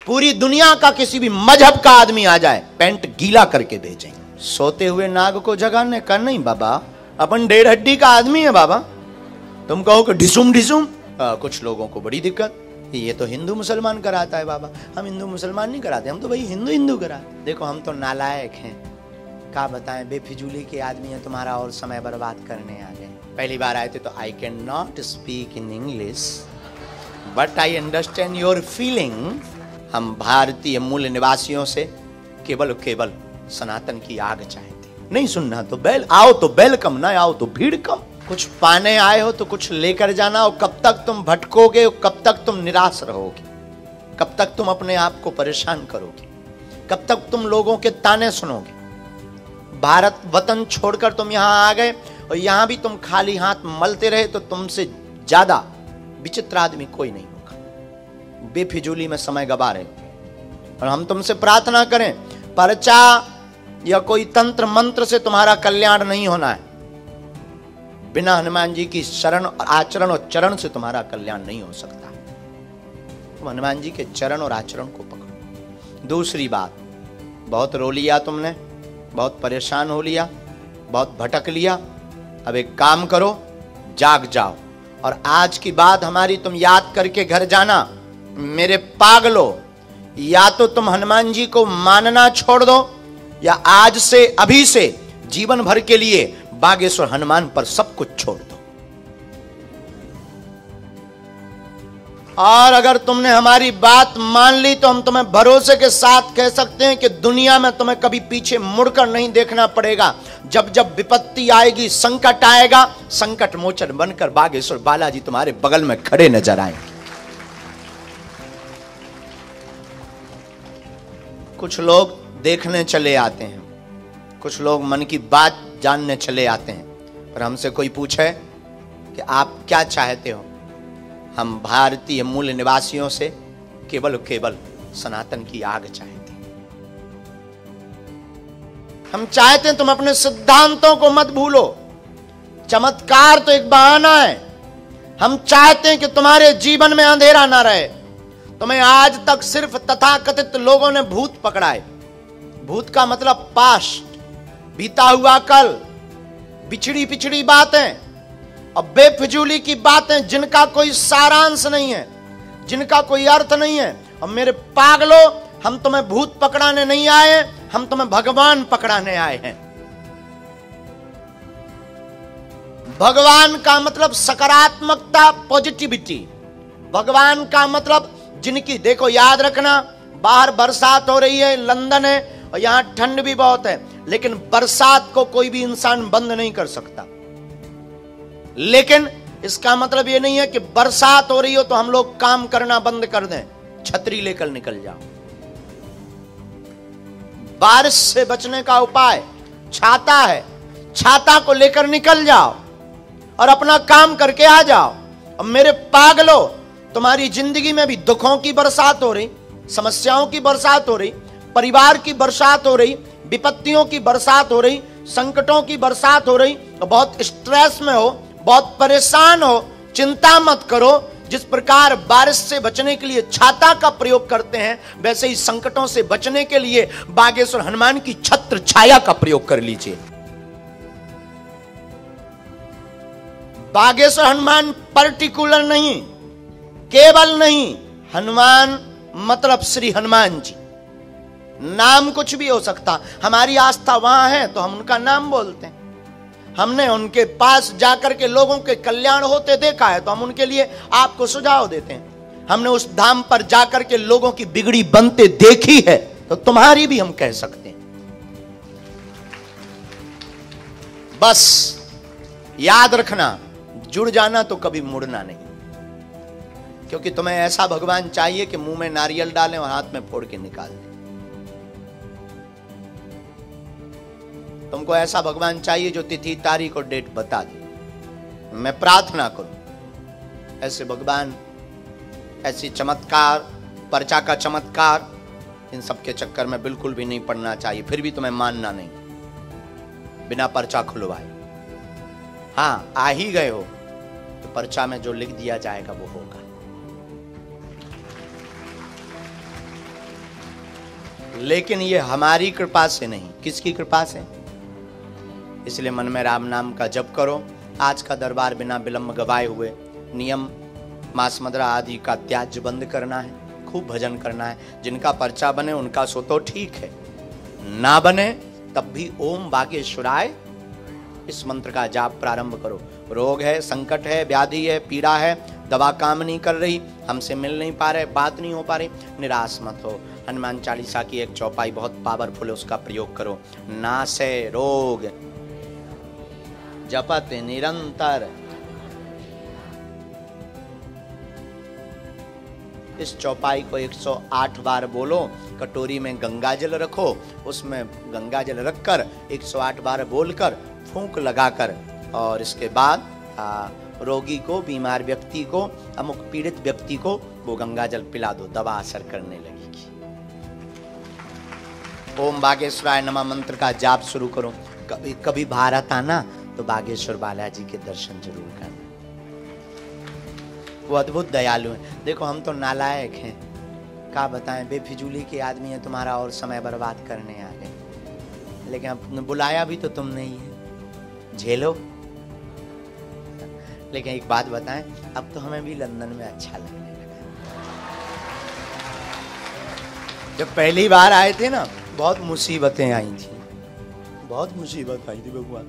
पूरी दुनिया का किसी भी मजहब का आदमी आ जाए, पैंट गीला करके भेजेंगे। सोते हुए नाग को जगाने का नहीं बाबा, अपन 1.5 हड्डी का आदमी है बाबा। तुम कहो कि ढिसुम ढिसुम, कुछ लोगों को बड़ी दिक्कत, ये तो हिंदू मुसलमान कराता है बाबा। हम हिंदू मुसलमान नहीं कराते, हम तो भाई हिंदू हिंदू कराते। देखो हम तो नालायक हैं, क्या बताएं, बेफिजूली के आदमी है, तुम्हारा और समय बर्बाद करने आ गए। पहली बार आए थे तो I can not speak in English but I understand your feeling. हम भारतीय मूल निवासियों से केवल केवल सनातन की आग चाहते। नहीं सुनना तो आओ तो वेलकम, ना आओ तो भीड़ कम। कुछ पाने आए हो तो कुछ लेकर जाना। और कब तक तुम भटकोगे, कब तक तुम निराश रहोगे, कब तक तुम अपने आप को परेशान करोगे, कब तक तुम लोगों के ताने सुनोगे। भारत वतन छोड़कर तुम यहां आ गए और यहां भी तुम खाली हाथ मलते रहे तो तुमसे ज्यादा विचित्र आदमी कोई नहीं होगा। बेफिजूली में समय गवा रहे हो। और हम तुमसे प्रार्थना करें, पर्चा या कोई तंत्र मंत्र से तुम्हारा कल्याण नहीं होना है। बिना हनुमान जी की शरण, आचरण और चरण से तुम्हारा कल्याण नहीं हो सकता। तुम हनुमान जी के चरण और आचरण को पकड़ो। दूसरी बात, बहुत रो लिया तुमने, बहुत परेशान हो लिया, बहुत भटक लिया। अब एक काम करो, जाग जाओ और आज की बात हमारी तुम याद करके घर जाना। मेरे पागलो, या तो तुम हनुमान जी को मानना छोड़ दो या आज से, अभी से जीवन भर के लिए बागेश्वर हनुमान पर सब कुछ छोड़ दो। और अगर तुमने हमारी बात मान ली तो हम तुम्हें भरोसे के साथ कह सकते हैं कि दुनिया में तुम्हें कभी पीछे मुड़कर नहीं देखना पड़ेगा। जब जब विपत्ति आएगी, संकट आएगा, संकट मोचन बनकर बागेश्वर बालाजी तुम्हारे बगल में खड़े नजर आएंगे। कुछ लोग देखने चले आते हैं, कुछ लोग मन की बात जानने चले आते हैं, पर हमसे कोई पूछे कि आप क्या चाहते हो, हम भारतीय मूल निवासियों से केवल केवल सनातन की आग चाहते हैं। हम चाहते हैं तुम अपने सिद्धांतों को मत भूलो। चमत्कार तो एक बहाना है। हम चाहते हैं कि तुम्हारे जीवन में अंधेरा ना रहे। तुम्हें आज तक सिर्फ तथाकथित लोगों ने भूत पकड़ा है। भूत का मतलब पास्ट, बीता हुआ कल, बिछड़ी पिछड़ी बातें और बेफिजूली की बातें जिनका कोई सारांश नहीं है, जिनका कोई अर्थ नहीं है। और मेरे पागलो, हम तुम्हें भूत पकड़ाने नहीं आए, हम तुम्हें भगवान पकड़ाने आए हैं। भगवान का मतलब सकारात्मकता, पॉजिटिविटी। भगवान का मतलब जिनकी, देखो याद रखना, बाहर बरसात हो रही है, लंदन है और यहां ठंड भी बहुत है, लेकिन बरसात को कोई भी इंसान बंद नहीं कर सकता। लेकिन इसका मतलब यह नहीं है कि बरसात हो रही हो तो हम लोग काम करना बंद कर दें, छतरी लेकर निकल जाओ। बारिश से बचने का उपाय छाता है, छाता को लेकर निकल जाओ और अपना काम करके आ जाओ। और मेरे पागलो, तुम्हारी जिंदगी में भी दुखों की बरसात हो रही, समस्याओं की बरसात हो रही, परिवार की बरसात हो रही, विपत्तियों की बरसात हो रही, संकटों की बरसात हो रही, तो बहुत स्ट्रेस में हो, बहुत परेशान हो। चिंता मत करो। जिस प्रकार बारिश से बचने के लिए छाता का प्रयोग करते हैं, वैसे ही संकटों से बचने के लिए बागेश्वर हनुमान की छत्र छाया का प्रयोग कर लीजिए। बागेश्वर हनुमान पर्टिकुलर नहीं, केवल नहीं, हनुमान मतलब श्री हनुमान जी। नाम कुछ भी हो सकता, हमारी आस्था वहां है तो हम उनका नाम बोलते हैं। हमने उनके पास जाकर के लोगों के कल्याण होते देखा है तो हम उनके लिए आपको सुझाव देते हैं। हमने उस धाम पर जाकर के लोगों की बिगड़ी बनते देखी है तो तुम्हारी भी हम कह सकते हैं। बस याद रखना, जुड़ जाना तो कभी मुड़ना नहीं, क्योंकि तुम्हें ऐसा भगवान चाहिए कि मुंह में नारियल डालें और हाथ में फोड़ के निकाल दें। तुमको ऐसा भगवान चाहिए जो तिथि तारीख और डेट बता दे। मैं प्रार्थना करूं ऐसे भगवान, ऐसी चमत्कार, पर्चा का चमत्कार, इन सब के चक्कर में बिल्कुल भी नहीं पड़ना चाहिए। फिर भी तुम्हें मानना नहीं, बिना पर्चा खुलवाए। हाँ, आ ही गए हो तो पर्चा में जो लिख दिया जाएगा वो होगा। लेकिन ये हमारी कृपा से नहीं, किसकी कृपा से? इसलिए मन में राम नाम का जप करो। आज का दरबार बिना विलंब गवाए हुए नियम मांस मदिरा आदि का त्याज्य बंद करना है, खूब भजन करना है। जिनका पर्चा बने उनका सो तो ठीक है, ना बने तब भी ओम बागेश्वराय इस मंत्र का जाप प्रारंभ करो। रोग है, संकट है, व्याधि है, पीड़ा है, दवा काम नहीं कर रही, हमसे मिल नहीं पा रहे, बात नहीं हो पा रही, निराश मत हो। हनुमान चालीसा की एक चौपाई बहुत पावरफुल है, उसका प्रयोग करो। नासे रोग जपत निरंतर। इस चौपाई को 108 बार बोलो। कटोरी में गंगा जल रखो, उसमें गंगा जल रखकर 108 बार बोलकर फूंक लगाकर, और इसके बाद रोगी को, बीमार व्यक्ति को, अमुक पीड़ित व्यक्ति को वो गंगा जल पिला दो, दवा असर करने लगेगी। ओम बागेश्वराय नमः मंत्र का जाप शुरू करो। कभी भारत आना तो बागेश्वर बालाजी के दर्शन जरूर करना, वो अद्भुत दयालु हैं। देखो हम तो नालायक हैं, क्या बताएं, बेफिजूली के आदमी है, तुम्हारा और समय बर्बाद करने आ गए, लेकिन अब बुलाया भी तो तुमने ही है, झेलो। लेकिन एक बात बताएं, अब तो हमें भी लंदन में अच्छा लगने लगा। जब पहली बार आए थे ना, बहुत मुसीबतें आई थी, बहुत मुसीबत आई थी भगवान।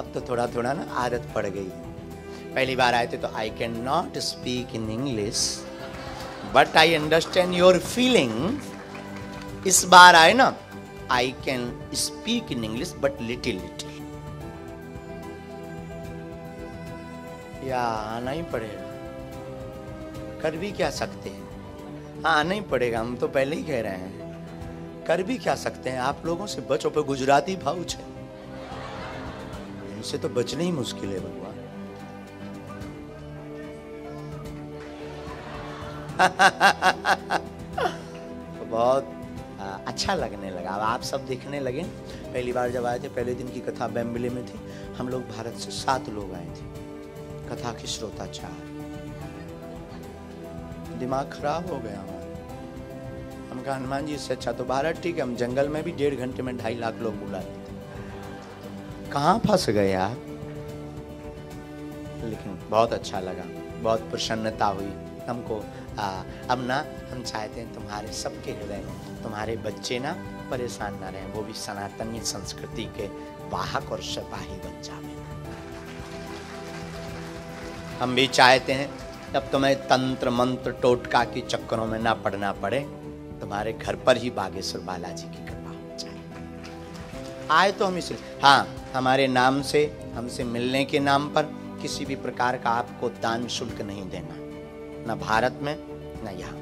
अब तो थोड़ा थोड़ा ना आदत पड़ गई। पहली बार आए थे तो I can not speak in English but I understand your feeling. इस बार आए ना, I can speak in English but little little. या आना ही पड़ेगा, कर भी क्या सकते हैं। हाँ आना ही पड़ेगा, हम तो पहले ही कह रहे हैं, कर भी क्या सकते हैं। आप लोगों से बचो, पे गुजराती भाउच है, इनसे तो बचना ही मुश्किल है भगवान। तो बहुत अच्छा लगने लगा। अब आप सब देखने लगे। पहली बार जब आए थे, पहले दिन की कथा बेम्बले में थी। हम लोग भारत से 7 लोग आए थे, कथा के श्रोता 4। दिमाग खराब हो गया हमारा। हम कहा हनुमान जी इससे अच्छा तो भारत ठीक है, हम जंगल में भी 1.5 घंटे में 2.5 लाख लोग बुला लेते। कहाँ फंस गए यार। लेकिन बहुत अच्छा लगा, बहुत प्रसन्नता हुई हमको। अब ना हम चाहते हैं तुम्हारे सबके हृदय, तुम्हारे बच्चे ना परेशान ना रहें, वो भी सनातनी संस्कृति के वाहक और सिपाही बन जाए। हम भी चाहते हैं अब तुम्हें तंत्र मंत्र टोटका के चक्करों में ना पड़ना पड़े, तुम्हारे घर पर ही बागेश्वर बालाजी की कृपा हो जाए। आए तो हम इसलिए, हाँ हमारे नाम से, हमसे मिलने के नाम पर किसी भी प्रकार का आपको दान शुल्क नहीं देना, न भारत में न यहाँ।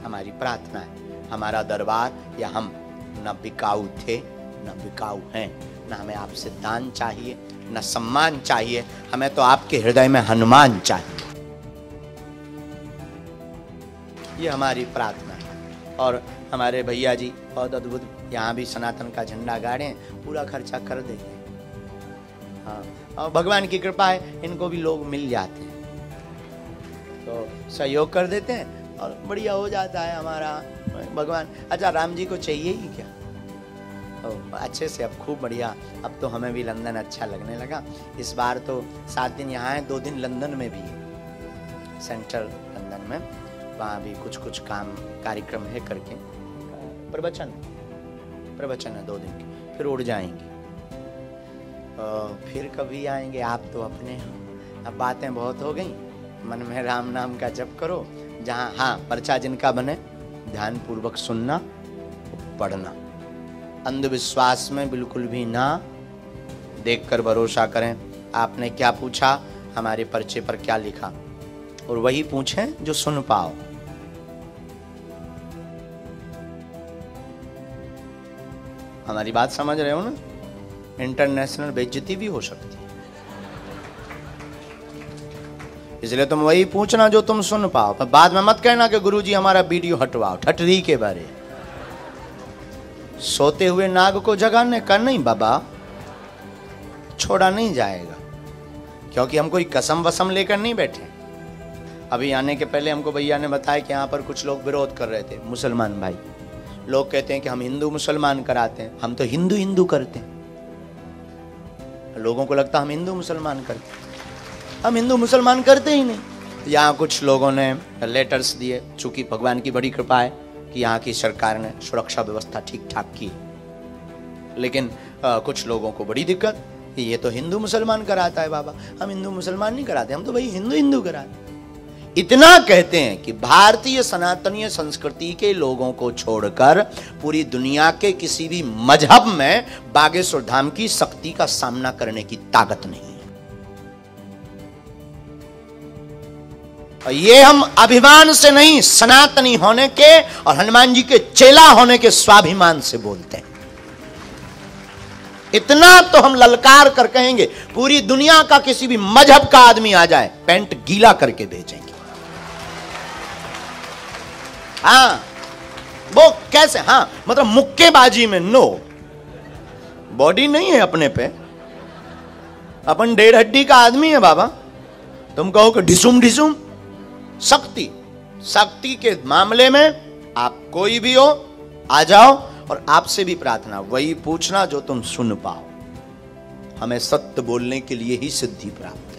हमारी प्रार्थना है, हमारा दरबार या हम न बिकाऊ थे न बिकाऊ हैं, न हमें आपसे दान चाहिए न सम्मान चाहिए, हमें तो आपके हृदय में हनुमान चाहिए। ये हमारी प्रार्थना है। और हमारे भैया जी बहुत अद्भुत, यहाँ भी सनातन का झंडा गाड़े, पूरा खर्चा कर देते हैं। हाँ, और भगवान की कृपा है, इनको भी लोग मिल जाते हैं तो सहयोग कर देते हैं और बढ़िया हो जाता है हमारा भगवान। अच्छा राम जी को चाहिए ही क्या, अच्छे से अब खूब बढ़िया। अब तो हमें भी लंदन अच्छा लगने लगा। इस बार तो 7 दिन यहाँ है, 2 दिन लंदन में भी है, सेंट्रल लंदन में। वहाँ भी कुछ काम कार्यक्रम है करके, प्रवचन है 2 दिन के, फिर उड़ जाएंगे। फिर कभी आएंगे, आप तो अपने हो। अब बातें बहुत हो गई, मन में राम नाम का जप करो। जहाँ हाँ पर्चा जिनका बने ध्यान पूर्वक सुनना, पढ़ना, अंधविश्वास में बिल्कुल भी ना देखकर भरोसा करें। आपने क्या पूछा, हमारे पर्चे पर क्या लिखा, और वही पूछें जो सुन पाओ। हमारी बात समझ रहे हो ना, इंटरनेशनल बेइज्जती भी हो सकती है, इसलिए तुम वही पूछना जो तुम सुन पाओ। पर बाद में मत कहना कि गुरुजी हमारा वीडियो हटवाओ, ठटरी के बारे। सोते हुए नाग को जगाने का नहीं बाबा, छोड़ा नहीं जाएगा, क्योंकि हम कोई कसम वसम लेकर नहीं बैठे। अभी आने के पहले हमको भैया ने बताया कि यहाँ पर कुछ लोग विरोध कर रहे थे, मुसलमान भाई लोग कहते हैं कि हम हिंदू मुसलमान कराते हैं, हम तो हिंदू हिंदू करते हैं। लोगों को लगता हम हिंदू मुसलमान करते हैं, हम हिंदू मुसलमान करते ही नहीं। यहाँ कुछ लोगों ने लेटर्स दिए, चूंकि भगवान की बड़ी कृपा है कि यहाँ की सरकार ने सुरक्षा व्यवस्था ठीक ठाक की, लेकिन कुछ लोगों को बड़ी दिक्कत, ये तो हिंदू मुसलमान कराता है बाबा, हम हिंदू मुसलमान नहीं कराते, हम तो भाई हिंदू हिंदू कराते। इतना कहते हैं कि भारतीय सनातनीय संस्कृति के लोगों को छोड़कर पूरी दुनिया के किसी भी मजहब में बागेश्वर धाम की शक्ति का सामना करने की ताकत नहीं है। और ये हम अभिमान से नहीं, सनातनी होने के और हनुमान जी के चेला होने के स्वाभिमान से बोलते हैं। इतना तो हम ललकार कर कहेंगे, पूरी दुनिया का किसी भी मजहब का आदमी आ जाए, पैंट गीला करके भेजेंगे। हाँ, वो कैसे? हाँ, मतलब मुक्केबाजी में नो, बॉडी नहीं है अपने पे, अपन 1.5 हड्डी का आदमी है बाबा। तुम कहो कि ढिसुम ढिसुम, शक्ति के मामले में आप कोई भी हो, आ जाओ, और आपसे भी प्रार्थना वही पूछना जो तुम सुन पाओ। हमें सत्य बोलने के लिए ही सिद्धि प्राप्त है,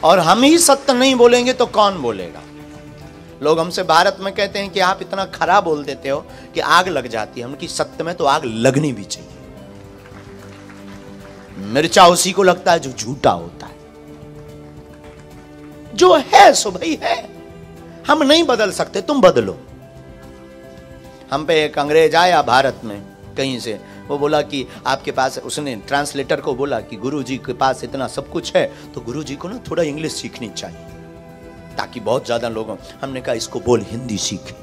और हम ही सत्य नहीं बोलेंगे तो कौन बोलेगा? लोग हमसे भारत में कहते हैं कि आप इतना खरा बोल देते हो कि आग लग जाती है। उनकी सत्य में तो आग लगनी भी चाहिए। मिर्चा उसी को लगता है जो झूठा होता है। जो है सो भाई है, हम नहीं बदल सकते, तुम बदलो। हम पे एक अंग्रेज आया भारत में कहीं से, वो बोला कि आपके पास, उसने ट्रांसलेटर को बोला कि गुरुजी के पास इतना सब कुछ है तो गुरुजी को ना थोड़ा इंग्लिश सीखनी चाहिए, ताकि बहुत ज्यादा लोगों। हमने कहा इसको बोल हिंदी सीखे।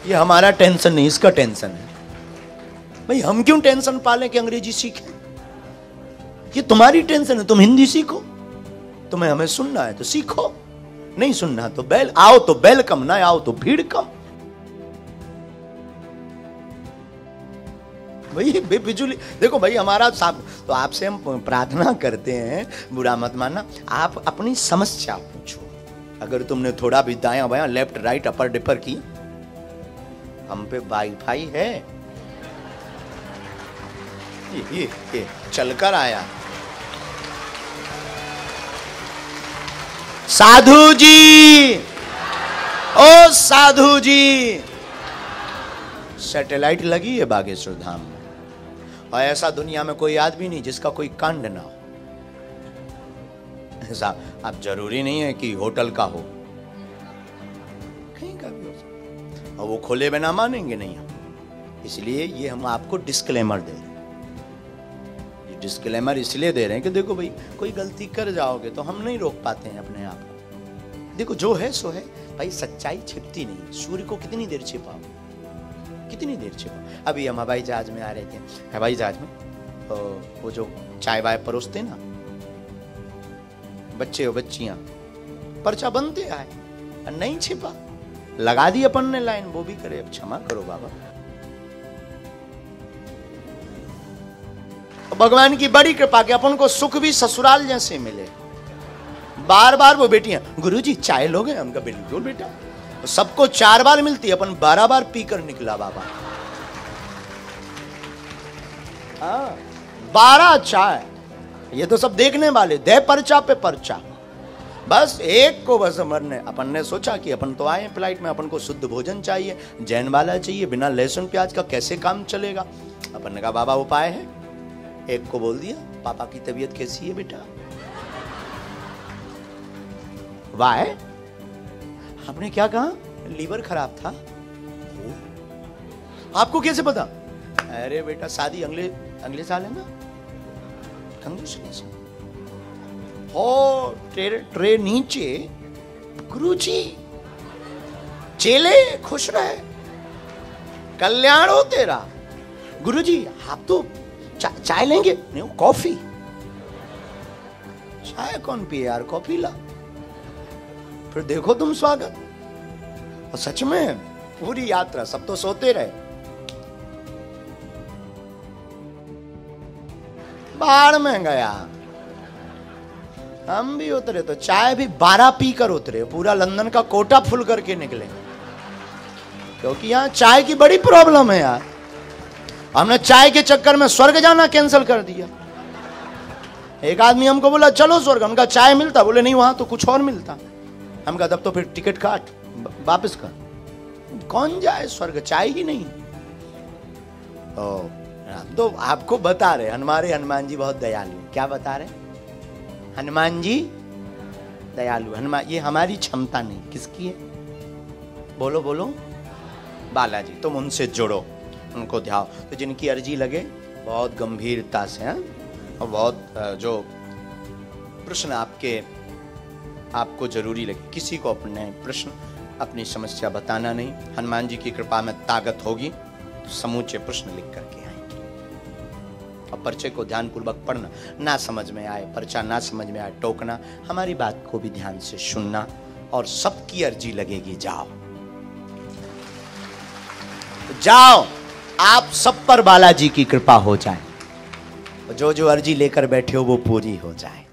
ये हमारा टेंशन नहीं, इसका टेंशन है। भाई हम क्यों टेंशन पालें कि अंग्रेजी सीखे? ये तुम्हारी टेंशन है, तुम हिंदी सीखो। तुम्हें हमें सुनना है तो सीखो, नहीं सुनना तो आओ तो वेलकम, ना आओ तो भीड़ कम। भाई बिजुली देखो भाई, हमारा साहब तो आपसे हम प्रार्थना करते हैं, बुरा मत मानना। आप अपनी समस्या पूछो। अगर तुमने थोड़ा भी दायां बायां, लेफ्ट राइट, अपर डिपर की, हम पे वाईफाई है। ये चलकर आया। साधु जी, ओ साधु जी, सैटेलाइट लगी है बागेश्वर धाम में, और ऐसा दुनिया में कोई आदमी नहीं जिसका कोई कांड ना हो। ऐसा अब जरूरी नहीं है कि होटल का हो, कहीं का भी हो सकता, और वो खोले बिना मानेंगे नहीं हम। इसलिए ये हम आपको डिस्क्लेमर दे रहे हैं। ये डिस्क्लेमर इसलिए दे रहे हैं कि देखो भाई, कोई गलती कर जाओगे तो हम नहीं रोक पाते हैं अपने आप को। देखो जो है सो है भाई, सच्चाई छिपती नहीं। सूर्य को कितनी देर छिपाओ, कितनी देर छिपाओ। अभी हम हवाई जहाज में आ रहे थे, हवाई जहाज में तो वो जो चाय वाय परोसते ना बच्चे और बच्चियां, पर्चा बनते आए, नहीं छिपा, लगा दी अपन ने लाइन। वो भी करे, अब क्षमा करो बाबा। भगवान की बड़ी कृपा के अपन को सुख भी ससुराल जैसे मिले। बार बार वो बेटियां, गुरुजी चाय लोगे? हमका बिल्कुल बेटा। सबको 4 बार मिलती, अपन 12 बार पीकर निकला बाबा। 12 चाय, ये तो सब देखने वाले, दे पर्चा पे पर्चा। बस एक को बस मरने। अपन ने सोचा कि अपन तो आए फ्लाइट में, अपन को शुद्ध भोजन चाहिए, जैन वाला चाहिए, बिना लहसुन प्याज का कैसे काम चलेगा। अपन ने कहा बाबा उपाय है। एक को बोल दिया, पापा की तबीयत कैसी है बेटा? वाह, आपने क्या कहा? लीवर खराब था। आपको कैसे पता? अरे बेटा शादी अगले साल है ना, हो ट्रे नीचे। गुरुजी चेले खुश रहे, कल्याण हो तेरा। गुरुजी आप तो चाय लेंगे? नहीं, कॉफी। चाय कौन पिए यार, कॉफी ला। फिर देखो तुम स्वागत। और सच में पूरी यात्रा सब तो सोते रहे। बाढ़ में गया, हम भी उतरे तो चाय भी 12 पी कर उतरे, पूरा लंदन का कोटा फुल करके निकले, क्योंकि यहाँ चाय की बड़ी प्रॉब्लम है यार। हमने चाय के चक्कर में स्वर्ग जाना कैंसिल कर दिया। एक आदमी हमको बोला चलो स्वर्ग, हमका चाय मिलता, बोले नहीं वहां तो कुछ और मिलता। हम कहा तब तो फिर टिकट काट वापस कर, कौन जाए स्वर्ग, चाय ही नहीं। तो आपको बता रहे हमारे हनुमान जी बहुत दयालु। क्या बता रहे? हनुमान जी दयालु। हनुमान, ये हमारी क्षमता नहीं, किसकी है? बोलो बोलो, बालाजी। तुम उनसे जुड़ो, उनको ध्याओ, तो जिनकी अर्जी लगे बहुत गंभीरता से, हैं, और बहुत जो प्रश्न आपको जरूरी लगे, किसी को अपने प्रश्न, अपनी समस्या बताना नहीं। हनुमान जी की कृपा में ताकत होगी तो समूचे प्रश्न लिख करके आएंगे। और पर्चे को ध्यानपूर्वक पढ़ना, ना समझ में आए पर्चा, ना समझ में आए टोकना, हमारी बात को भी ध्यान से सुनना, और सबकी अर्जी लगेगी। जाओ जाओ, आप सब पर बालाजी की कृपा हो जाए, जो जो अर्जी लेकर बैठे हो वो पूरी हो जाए।